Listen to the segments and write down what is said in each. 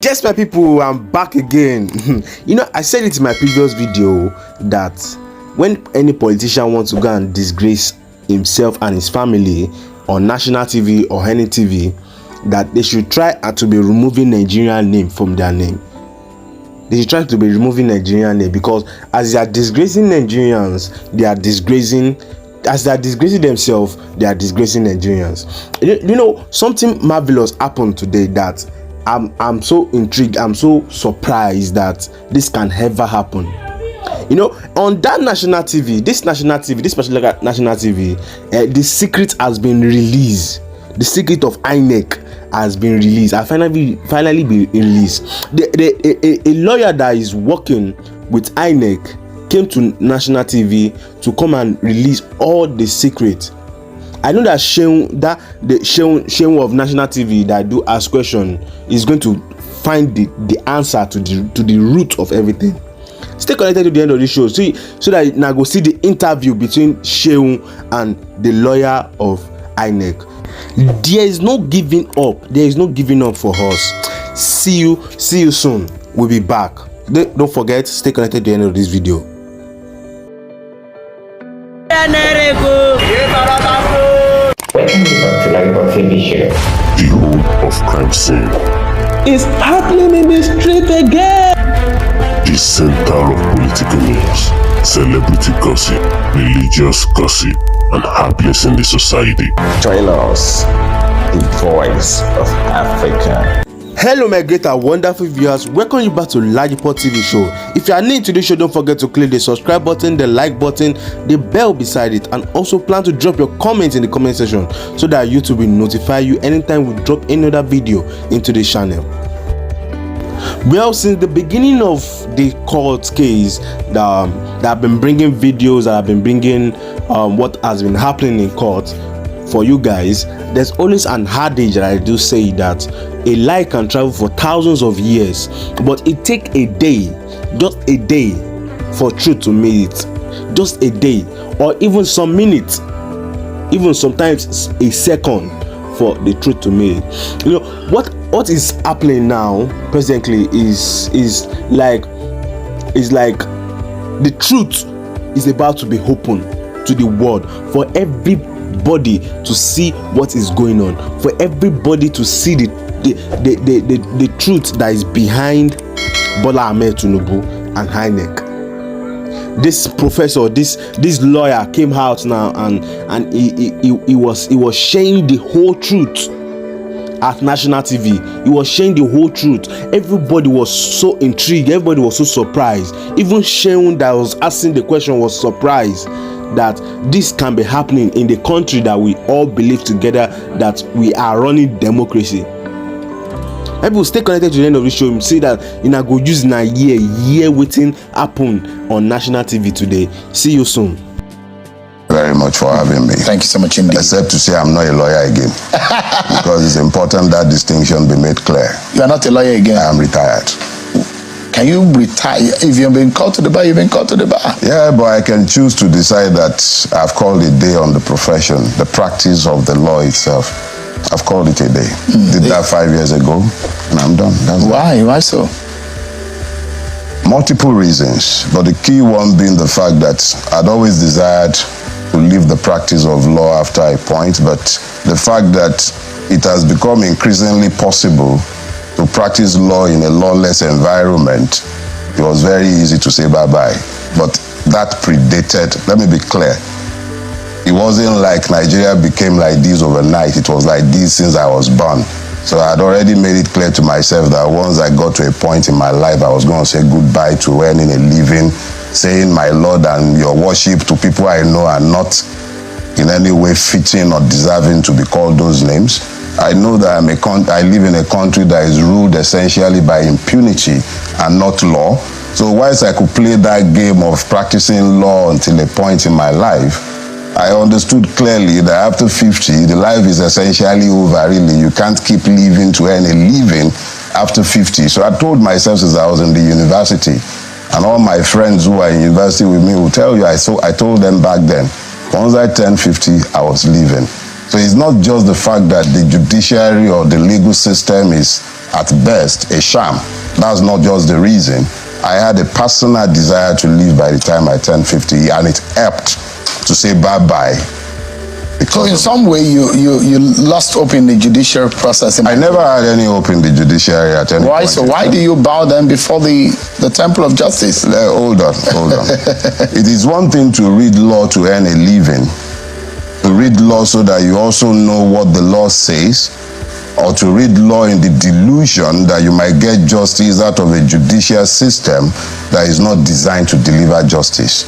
Yes, my people, I'm back again. I said it in my previous video that when any politician wants to go and disgrace himself and his family on national TV or any TV, that they should try to be removing Nigerian name from their name. They should try to be removing Nigerian name, because as they are disgracing Nigerians, they are disgracing. As they are disgracing themselves, they are disgracing Nigerians. Something marvelous happened today that I'm so intrigued, I'm so surprised that this can ever happen. On that national TV, this particular national TV, the secret has been released. The secret of Inec has been released. Finally been released. A lawyer that is working with Inec came to national TV to come and release all the secrets. I know that Seun of national TV that do ask question is going to find the answer to the root of everything. Stay connected to the end of the show so that now go see the interview between Seun and the lawyer of Inec. There is no giving up. There is no giving up for us. See you soon. We'll be back. Don't forget, stay connected to the end of this video. Welcome to LAJUPOG TV show. The whole of crime scene is happening in the street again. The center of political news, celebrity gossip, religious gossip, and happiness in the society. Join us, the voice of Africa. Hello my great and wonderful viewers, welcome you back to LAJUPOG TV show. If you are new to this show, don't forget to click the subscribe button, the like button, the bell beside it, and also plan to drop your comments in the comment section so that YouTube will notify you anytime we drop another video into the channel. Well, since the beginning of the court case that I've been bringing videos, that I've been bringing what has been happening in court for you guys, there's always an adage that I do say that a lie can travel for thousands of years, but it takes a day, just a day, for truth to meet it. Just a day, or even some minutes, even sometimes a second for the truth to meet it. What is happening now presently is like the truth is about to be open to the world for everybody to see what is going on, for everybody to see the truth that is behind Bola Tinubu and Inec. This professor, this lawyer came out now and he was sharing the whole truth at national TV. He was sharing the whole truth. Everybody was so intrigued. Everybody was so surprised. Even Seun that was asking the question was surprised that this can be happening in the country that we all believe together that we are running democracy. People stay connected to the end of the show and see that go use in a year waiting happen on national TV today. See you soon. Very much for having me. Thank you so much indeed. Except to say I'm not a lawyer again. Because it's important that distinction be made clear. You are not a lawyer again? I'm retired. Can you retire? If you've been called to the bar, you've been called to the bar. Yeah, but I can choose to decide that I've called a day on the profession, the practice of the law itself. I've called it a day. Did that 5 years ago, and I'm done. That's Why? Why so? Multiple reasons, but the key one being the fact that I'd always desired to leave the practice of law after a point, but the fact that it has become increasingly possible to practice law in a lawless environment, it was very easy to say bye-bye. But that predated, let me be clear, it wasn't like Nigeria became like this overnight. It was like this since I was born. So I had already made it clear to myself that once I got to a point in my life, I was going to say goodbye to earning a living, saying my Lord and your worship to people I know are not in any way fitting or deserving to be called those names. I know that I live in a country that is ruled essentially by impunity and not law. So whilst I could play that game of practicing law until a point in my life, I understood clearly that after 50, the life is essentially over, really. You can't keep living to earn a living after 50. So I told myself since I was in the university, and all my friends who are in university with me will tell you, I told them back then, once I turned 50, I was leaving. So it's not just the fact that the judiciary or the legal system is at best, a sham. That's not just the reason. I had a personal desire to leave by the time I turned 50, and it helped to say bye-bye. So in some way, you lost hope in the judicial process. I never had any hope in the judiciary at any point. Why? So why do you bow then before the temple of justice? Hold on. It is one thing to read law to earn a living, to read law so that you also know what the law says, or to read law in the delusion that you might get justice out of a judicial system that is not designed to deliver justice.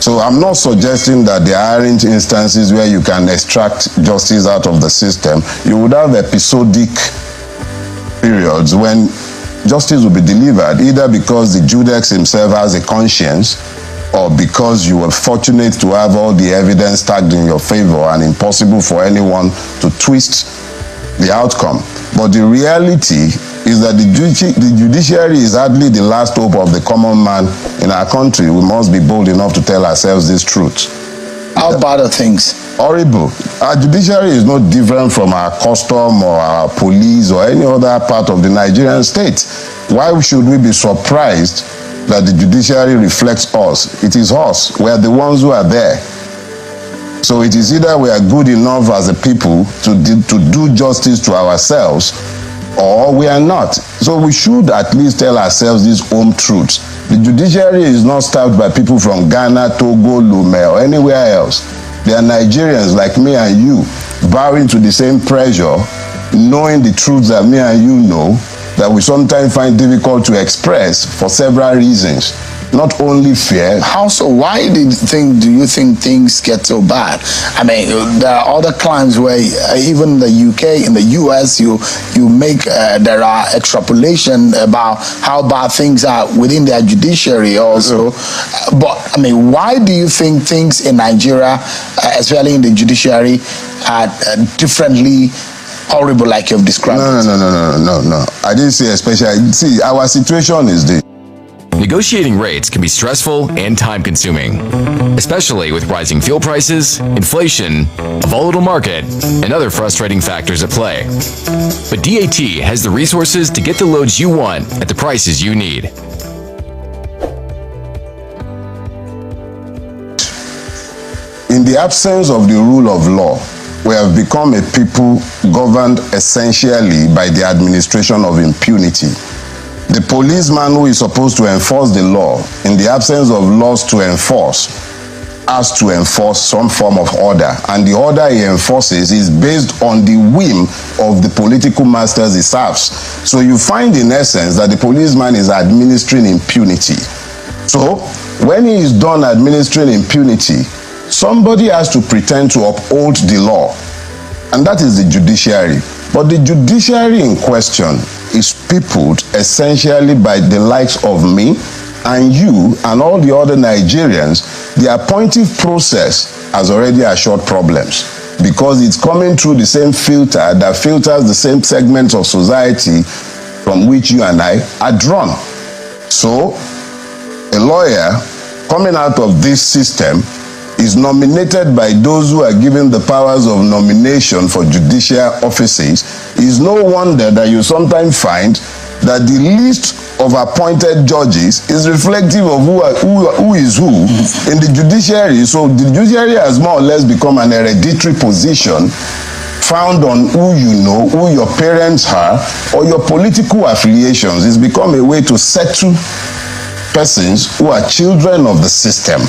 So I'm not suggesting that there aren't instances where you can extract justice out of the system. You would have episodic periods when justice will be delivered, either because the judex himself has a conscience, or because you were fortunate to have all the evidence tagged in your favor and impossible for anyone to twist the outcome. But the reality is that the judiciary is hardly the last hope of the common man in our country. We must be bold enough to tell ourselves this truth. How bad are things? Horrible. Our judiciary is no different from our custom or our police or any other part of the Nigerian state. Why should we be surprised that the judiciary reflects us? It is us. We are the ones who are there. So it is either we are good enough as a people to do justice to ourselves, or we are not. So we should at least tell ourselves these home truths. The judiciary is not staffed by people from Ghana, Togo, Lome, or anywhere else. They are Nigerians like me and you, bowing to the same pressure, knowing the truths that me and you know, that we sometimes find difficult to express for several reasons. Not only fear. How so? Why do you think things get so bad? I mean, there are other crimes where even in the UK, in the US, you make there are extrapolation about how bad things are within their judiciary also. But I mean, why do you think things in Nigeria, especially in the judiciary, are differently horrible like you've described? No. I didn't say especially. See, our situation is this. Negotiating rates can be stressful and time-consuming, especially with rising fuel prices, inflation, a volatile market, and other frustrating factors at play. But DAT has the resources to get the loads you want at the prices you need. In the absence of the rule of law, we have become a people governed essentially by the administration of impunity. The policeman who is supposed to enforce the law, in the absence of laws to enforce, has to enforce some form of order. And the order he enforces is based on the whim of the political masters he serves. So you find in essence that the policeman is administering impunity. So when he is done administering impunity, somebody has to pretend to uphold the law. And that is the judiciary. But the judiciary in question is peopled essentially by the likes of me and you and all the other Nigerians. The appointive process has already assured problems because it's coming through the same filter that filters the same segments of society from which you and I are drawn. So a lawyer coming out of this system is nominated by those who are given the powers of nomination for judicial offices. It's no wonder that you sometimes find that the list of appointed judges is reflective of who is who in the judiciary. So the judiciary has more or less become an hereditary position found on who you know, who your parents are, or your political affiliations. It's become a way to settle persons who are children of the system.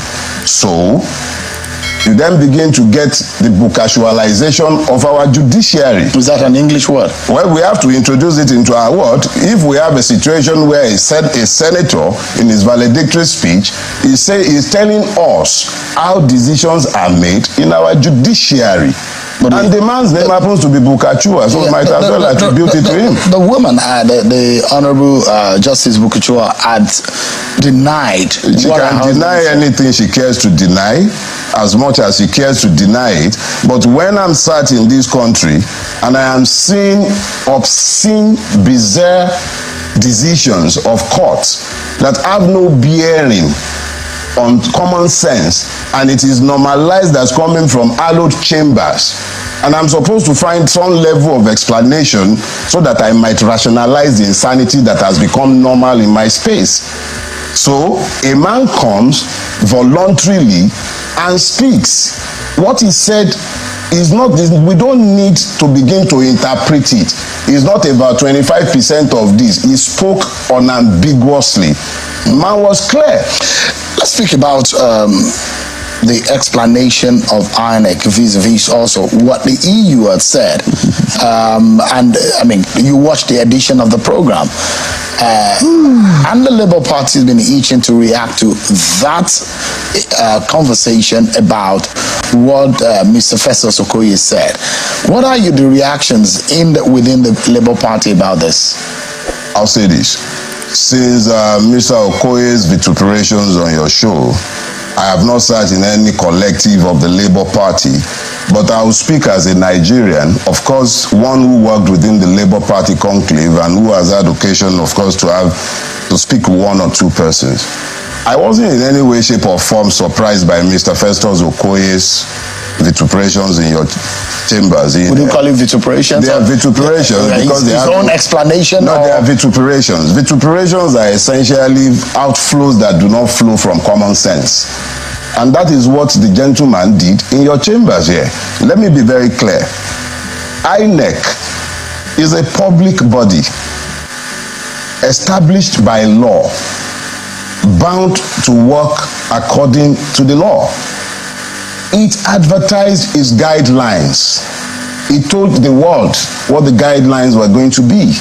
So you then begin to get the bookcasualization of our judiciary. Is that an English word? Well, we have to introduce it into our word. If we have a situation where a senator in his valedictory speech is telling us how decisions are made in our judiciary. And the man's name happens to be Bukachua, so we might as well attribute it to him. The woman, the Honorable Justice Bukachua, had denied. She can deny anything she cares to deny, as much as she cares to deny it. But when I'm sat in this country and I am seeing obscene, bizarre decisions of courts that have no bearing on common sense, and it is normalized as coming from hallowed chambers, And I'm supposed to find some level of explanation so that I might rationalize the insanity that has become normal in my space. So a man comes voluntarily and speaks. What he said is not, we don't need to begin to interpret it. It's not about 25% of this. He spoke unambiguously. Man was clear. Let's speak about the explanation of Inec vis-a-vis also what the EU had said. And I mean, you watched the edition of the program. And the Labour Party has been itching to react to that conversation about what Mr. Festus Okoye said. What are the reactions within the Labour Party about this? I'll say this. Since Mr. Okoye's vituperations on your show, I have not sat in any collective of the Labour Party, but I will speak as a Nigerian, of course, one who worked within the Labour Party conclave and who has had occasion, of course, to speak with one or two persons. I wasn't in any way, shape or form surprised by Mr. Festus Okoye's vituperations in your chambers. Would you call it vituperations? They are vituperations because they have his own explanation. No, they are vituperations. Vituperations are essentially outflows that do not flow from common sense. And that is what the gentleman did in your chambers here. Let me be very clear. Inec is a public body established by law, bound to work according to the law. It advertised its guidelines. It told the world what the guidelines were going to be.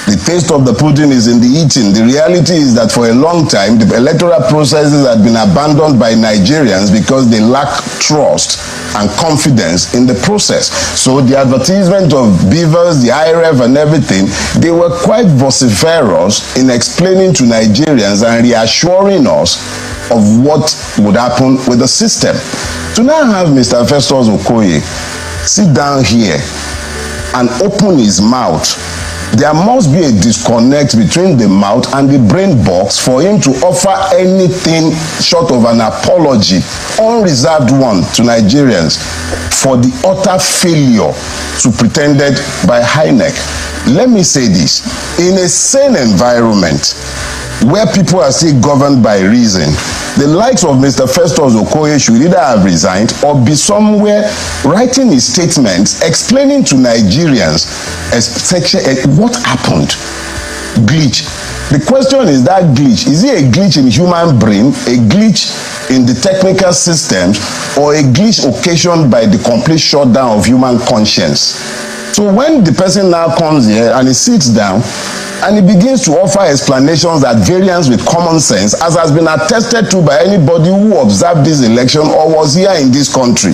The taste of the pudding is in the eating. The reality is that for a long time, the electoral processes had been abandoned by Nigerians because they lack trust and confidence in the process. So the advertisement of beavers, the IREF and everything, they were quite vociferous in explaining to Nigerians and reassuring us of what would happen with the system. To now have Mr. Festus Okoye sit down here and open his mouth, there must be a disconnect between the mouth and the brain box for him to offer anything short of an apology, unreserved one, to Nigerians for the utter failure to pretended by Inec. Let me say this, in a sane environment where people are still governed by reason, the likes of Mr. Festus Okoye should either have resigned or be somewhere writing his statements, explaining to Nigerians what happened. Glitch. The question is, that glitch, is it a glitch in human brain, a glitch in the technical systems, or a glitch occasioned by the complete shutdown of human conscience? So when the person now comes here and he sits down and he begins to offer explanations at variance with common sense, as has been attested to by anybody who observed this election or was here in this country,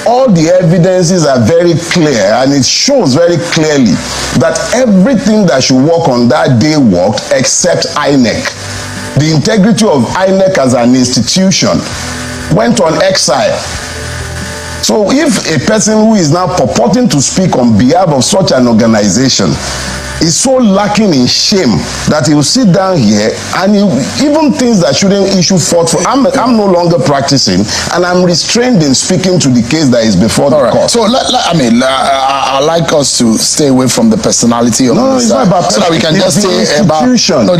all the evidences are very clear, and it shows very clearly that everything that should work on that day worked except Inec. The integrity of Inec as an institution went on exile. So if a person who is now purporting to speak on behalf of such an organization is so lacking in shame that he will sit down here and even things that shouldn't issue forth for, I'm no longer practicing, and I'm restrained in speaking to the case that is before the court. So I like us to stay away from the personality of it's not about so that we can just say about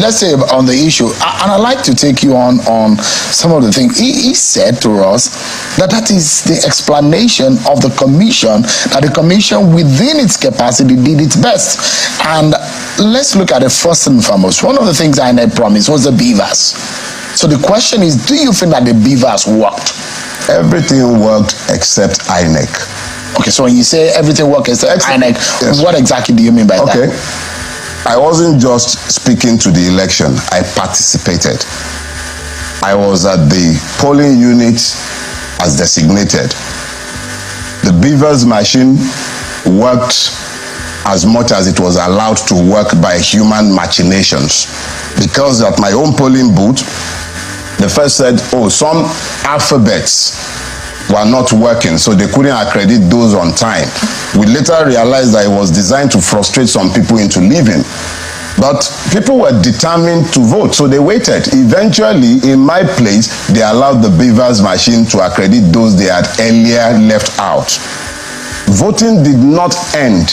let's say on the issue. And I'd like to take you on some of the things he said to us, that is the explanation of the commission, that the commission within its capacity did its best. And let's look at it first and foremost. One of the things INEC promised was the beavers. So the question is, do you think that the beavers worked? Everything worked except INEC. Okay, so when you say everything worked except INEC, yes, what exactly do you mean by that? Okay, I wasn't just speaking to the election, I participated. I was at the polling unit as designated. The beavers machine worked as much as it was allowed to work by human machinations. Because at my own polling booth, they first said, oh, some alphabets were not working, so they couldn't accredit those on time. We later realized that it was designed to frustrate some people into leaving. But people were determined to vote, so they waited. Eventually, in my place, they allowed the beavers machine to accredit those they had earlier left out. voting did not end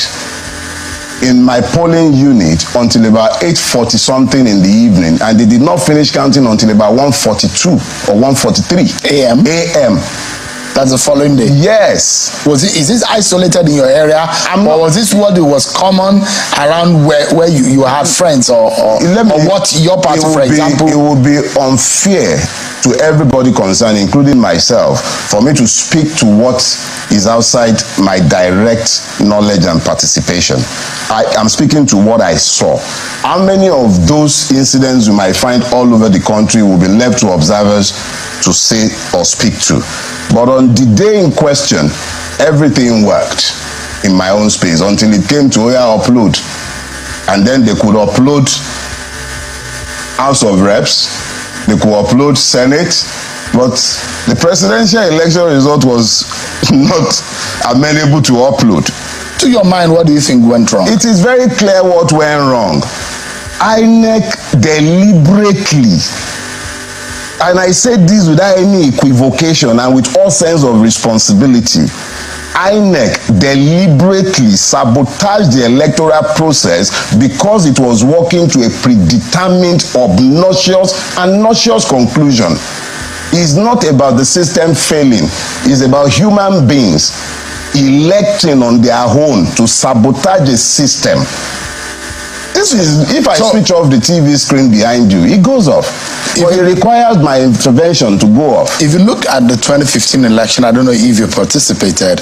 in my polling unit until about 8:40 something in the evening, and they did not finish counting until about 1:42 or 1:43 a.m. That's the following day. Yes. Is this isolated in your area, or was this what it was common around where you had friends, or what your party, for example? It would be unfair to everybody concerned, including myself, for me to speak to what is outside my direct knowledge and participation. I am speaking to what I saw. How many of those incidents you might find all over the country will be left to observers to say or speak to? But on the day in question, everything worked in my own space until it came to upload. And then they could upload House of Reps, they could upload Senate, but the presidential election result was not amenable to upload. To your mind, what do you think went wrong? It is very clear what went wrong. INEC deliberately, and I said this without any equivocation and with all sense of responsibility, INEC deliberately sabotaged the electoral process because it was working to a predetermined, obnoxious and nauseous conclusion. It's not about the system failing, it's about human beings electing on their own to sabotage a system. This is, if I switch off the TV screen behind you, it goes off. But it requires my intervention to go off. If you look at the 2015 election, I don't know if you participated,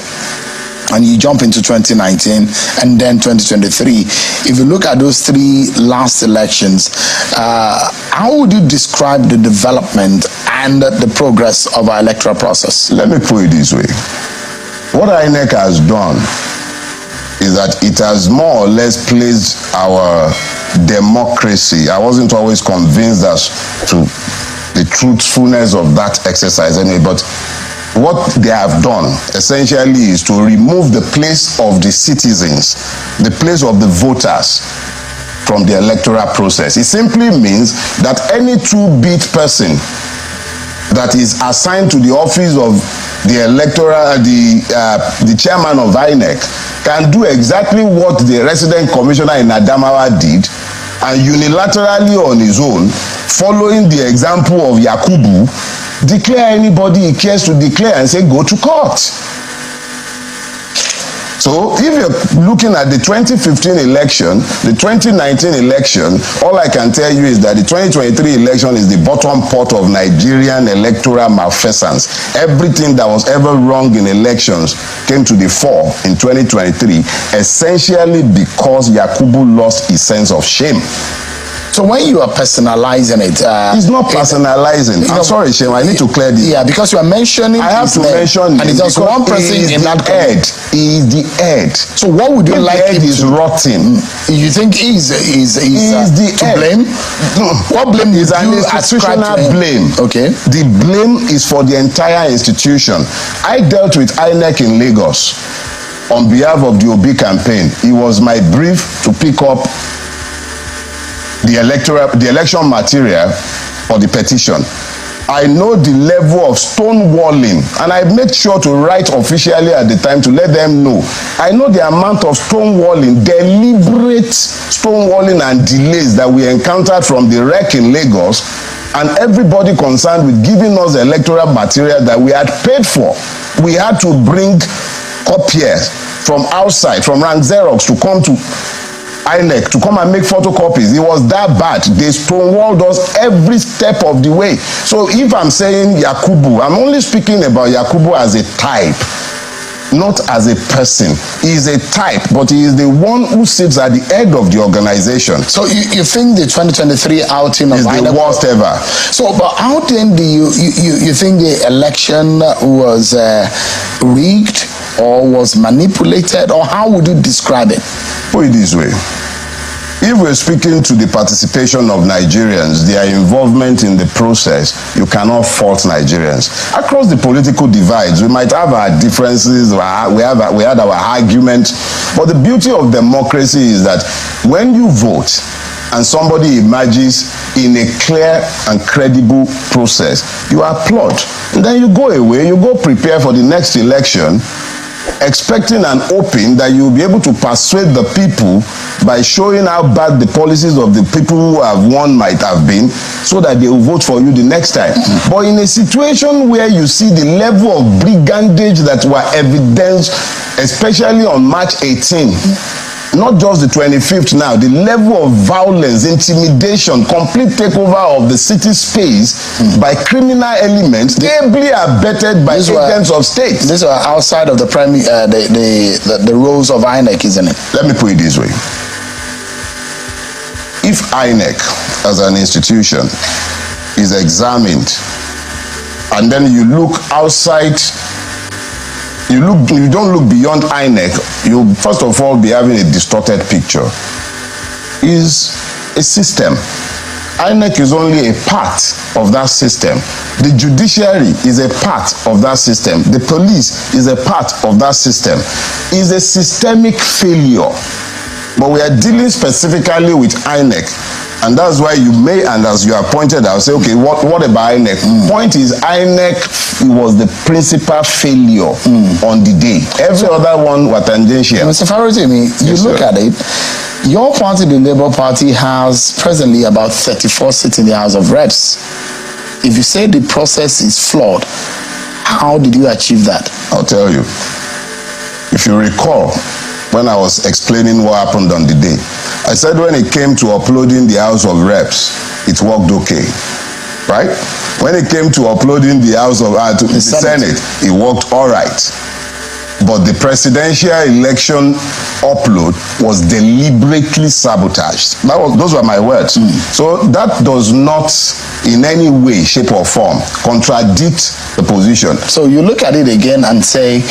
and you jump into 2019 and then 2023. If you look at those three last elections, how would you describe the development and the progress of our electoral process? Let me put it this way. What INEC has done is that it has more or less placed our democracy. I wasn't always convinced as to the truthfulness of that exercise anyway, but what they have done essentially is to remove the place of the citizens, the place of the voters from the electoral process. It simply means that any two-bit person that is assigned to the office of the electoral, the chairman of INEC can do exactly what the resident commissioner in Adamawa did, and unilaterally on his own, following the example of Yakubu, declare anybody he cares to declare and say go to court. So if you're looking at the 2015 election, the 2019 election, all I can tell you is that the 2023 election is the bottom part of Nigerian electoral malfeasance. Everything that was ever wrong in elections came to the fore in 2023, essentially because Yakubu lost his sense of shame. So when you are personalizing it, it's not personalizing. I'm sorry, Shem. I need to clear this. Yeah, because you are mentioning. I have to mention, and it's just one person in that head. He is the head. So what would you like him to? Is rotten. You think he's the to blame? What blame is an institutional blame? Okay. The blame is for the entire institution. I dealt with INEC in Lagos on behalf of the Obi campaign. It was my brief to pick up the election material for the petition. I know the level of stonewalling, and I made sure to write officially at the time to let them know. I know the amount of stonewalling, deliberate stonewalling and delays that we encountered from the wreck in Lagos, and everybody concerned with giving us the electoral material that we had paid for. We had to bring copiers from outside, from Rank Xerox, to come to INEC to come and make photocopies. It was that bad. They stonewalled us every step of the way. So if I'm saying Yakubu, I'm only speaking about Yakubu as a type, not as a person. He is a type, but he is the one who sits at the head of the organization. So you think the 2023 outing of is the worst ever? So, but how then do you think the election was rigged or was manipulated, or how would you describe it? Put it this way. If we're speaking to the participation of Nigerians, their involvement in the process, you cannot fault Nigerians. Across the political divides, we might have our differences, we had our arguments, but the beauty of democracy is that when you vote and somebody emerges in a clear and credible process, you applaud. And then you go away, you go prepare for the next election, expecting and hoping that you'll be able to persuade the people by showing how bad the policies of the people who have won might have been, so that they will vote for you the next time. But in a situation where you see the level of brigandage that were evidenced, especially on March 18, not just the 25th now, the level of violence, intimidation, complete takeover of the city space by criminal elements, ably abetted by agents of state. These are outside of the roles of INEC, isn't it? Let me put it this way. If INEC as an institution is examined, and then you look outside, you don't look beyond INEC, you first of all be having a distorted picture. Is a system. INEC is only a part of that system. The judiciary is a part of that system. The police is a part of that system. It's a systemic failure. But we are dealing specifically with INEC. And that's why you may, and as you have pointed out, say, okay, what about INEC? Point is, INEC was the principal failure on the day. Every other one was tangential. Mr. Farotimi, you Yes, look sir. at it, your party, the Labour Party, has presently about 34 seats in the House of Reps. If you say the process is flawed, how did you achieve that? I'll tell you. If you recall, when I was explaining what happened on the day, I said when it came to uploading the House of Reps, it worked okay, right? When it came to uploading the House of to the Senate, it worked all right. But the presidential election upload was deliberately sabotaged. Those were my words. So that does not in any way, shape or form contradict the position. So you look at it again and say,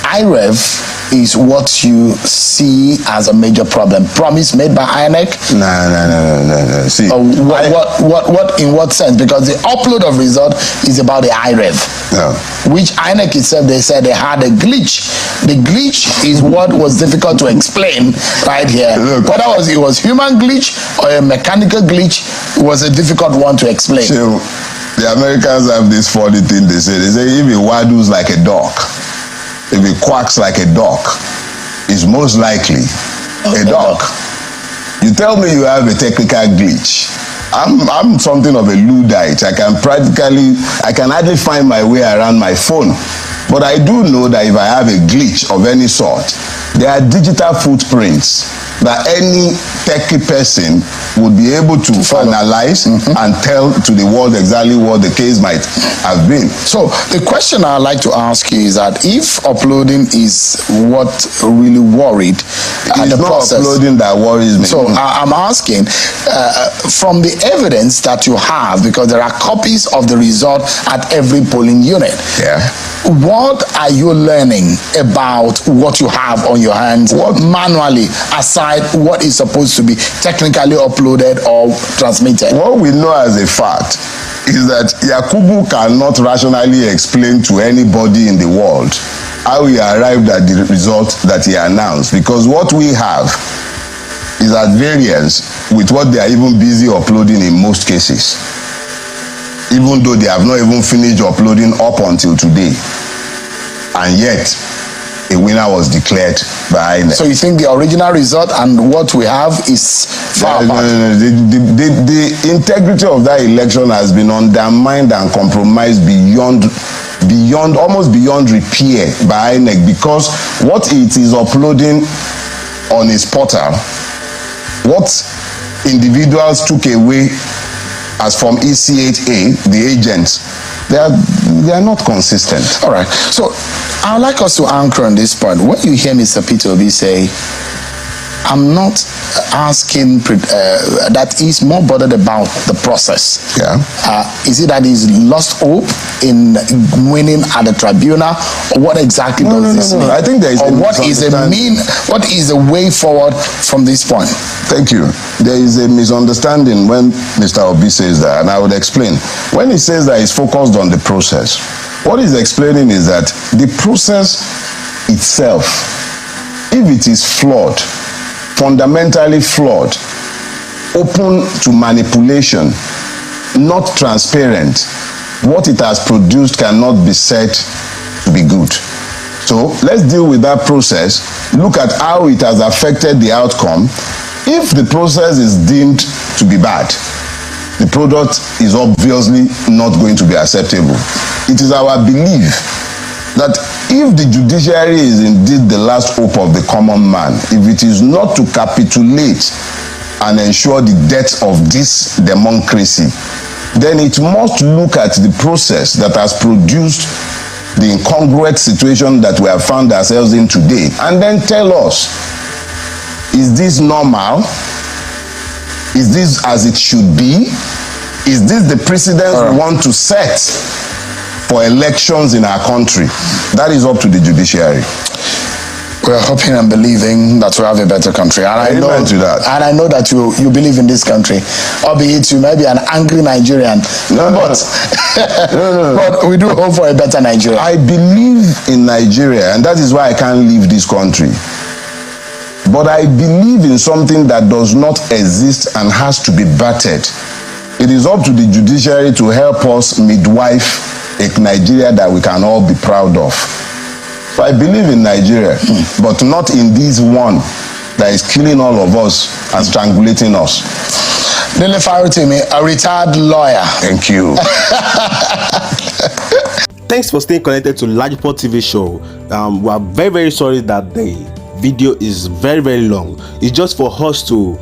IREF is what you see as a major problem. Promise made by INEC? No. See, what in what sense? Because the upload of result is about the IREF, which INEC itself, they said they had a glitch. The glitch is what was difficult to explain right here. Look, whether it was human glitch or a mechanical glitch was a difficult one to explain. So, the Americans have this funny thing they say if it waddles like a duck, if it quacks like a duck, it's most likely a duck. You tell me you have a technical glitch. I'm something of a Luddite. I can hardly find my way around my phone. But I do know that if I have a glitch of any sort, there are digital footprints that any techie person would be able to analyze and tell to the world exactly what the case might have been. So the question I'd like to ask you is that if uploading is what really worried, it's not process, uploading that worries me. So I'm asking, from the evidence that you have, because there are copies of the result at every polling unit. Yeah. What are you learning about what you have on your hands manually, aside what is supposed to be technically uploaded or transmitted? What we know as a fact is that Yakubu cannot rationally explain to anybody in the world how he arrived at the result that he announced, because what we have is at variance with what they are even busy uploading in most cases, even though they have not even finished uploading up until today. And yet, a winner was declared by INEC. So you think the original result and what we have is far apart? No. The integrity of that election has been undermined and compromised almost beyond repair by INEC, because what it is uploading on its portal, what individuals took away as from EC8A, the agents, they are not consistent. All right. So I'd like us to anchor on this point. When you hear Mr. Peter Obi say, I'm not asking that he's more bothered about the process. Yeah. Is it that he's lost hope in winning at the tribunal, or what exactly does this mean? I think there is what is the way forward from this point? Thank you. There is a misunderstanding when Mr. Obi says that, and I would explain. When he says that he's focused on the process, what he's explaining is that the process itself, if it is flawed, fundamentally flawed, open to manipulation, not transparent, what it has produced cannot be said to be good. So let's deal with that process, look at how it has affected the outcome. If the process is deemed to be bad, the product is obviously not going to be acceptable. It is our belief that if the judiciary is indeed the last hope of the common man, if it is not to capitulate and ensure the death of this democracy, then it must look at the process that has produced the incongruent situation that we have found ourselves in today, and then tell us, is this normal? Is this as it should be? Is this the precedent we want to set for elections in our country? That is up to the judiciary. We're hoping and believing that we have a better country. And I know that you believe in this country. Albeit you may be an angry Nigerian. But we do hope for a better Nigeria. I believe in Nigeria, and that is why I can't leave this country. But I believe in something that does not exist and has to be battered. It is up to the judiciary to help us midwife a Nigeria that we can all be proud of. So I believe in Nigeria, but not in this one that is killing all of us and strangulating us. Nile Farutimi, a retired lawyer. Thank you. Thanks for staying connected to LAJUPOG TV show. We are very, very sorry that the video is very, very long. It's just for us to,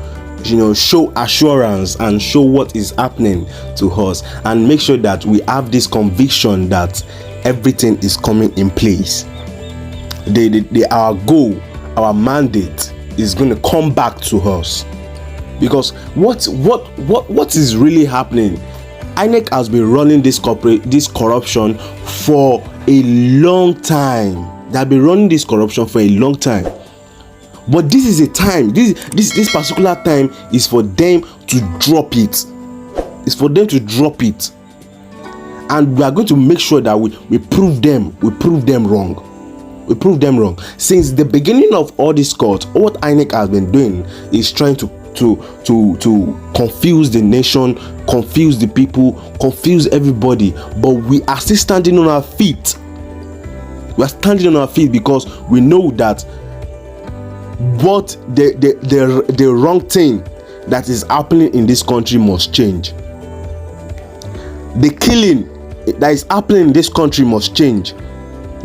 show assurance and show what is happening to us and make sure that we have this conviction that everything is coming in place. Our goal, our mandate is going to come back to us, because what is really happening? Inec has been running this corruption for a long time. They have been running this corruption for a long time. But this is a time. This particular time is for them to drop it. It's for them to drop it, and we are going to make sure that we prove them wrong. We prove them wrong. Since the beginning of all this court, what INEC has been doing is trying to confuse the nation, confuse the people, confuse everybody. But we are still standing on our feet. We are standing on our feet because we know that what the wrong thing that is happening in this country must change. The killing that is happening in this country must change.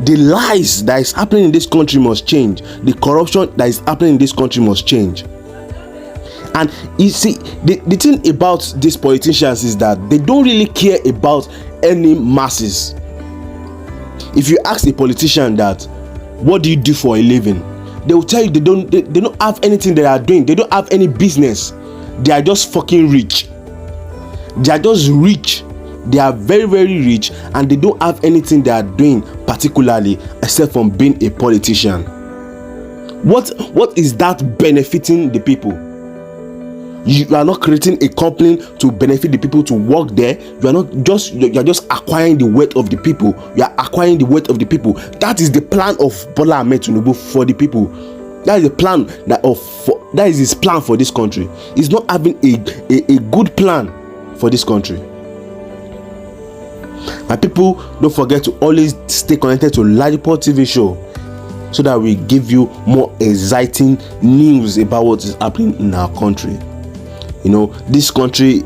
The lies that is happening in this country must change. The corruption that is happening in this country must change. And you see, the thing about these politicians is that they don't really care about any masses. If you ask a politician that, what do you do for a living? They will tell you they don't have anything they are doing. They don't have any business. They are just fucking rich. They are just rich. They are very, very rich, and they don't have anything they are doing particularly except from being a politician. What is that benefiting the people? You are not creating a company to benefit the people to work there. You are just acquiring the wealth of the people. You are acquiring the wealth of the people. That is the plan of Bola Tinubu for the people. That is the plan that is his plan for this country. He's not having a good plan for this country. My people, don't forget to always stay connected to LAJUPOG TV show, so that we give you more exciting news about what is happening in our country. This country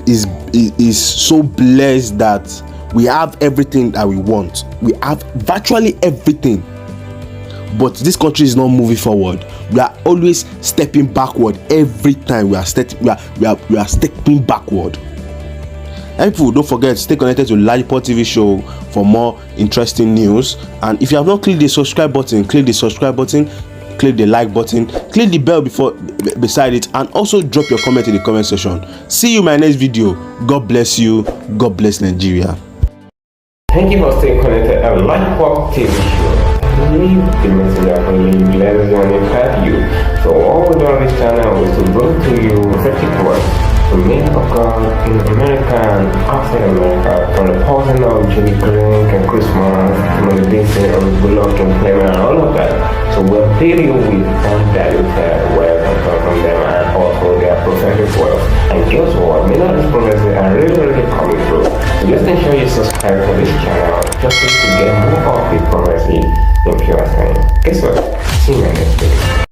is so blessed that we have everything that we want. We have virtually everything, but this country is not moving forward. We are always stepping backward. Every time we are stepping backward. And people, don't forget to stay connected to LAJUPOG TV show for more interesting news. And if you have not clicked the subscribe button, click the subscribe button, click the like button, click the bell beside it, and also drop your comment in the comment section. See you in my next video. God bless you. God bless Nigeria. Thank you for staying connected on LAJUPOG TV show. Leave the message up and leave letters and impact you. So all we do on this channel is to bring to you prophetic words from men of God in America and outside America, from the pausing of Jimmy Green and Christmas, from the dancing of Bola Tinubu and all of that. So we'll update you with undiluted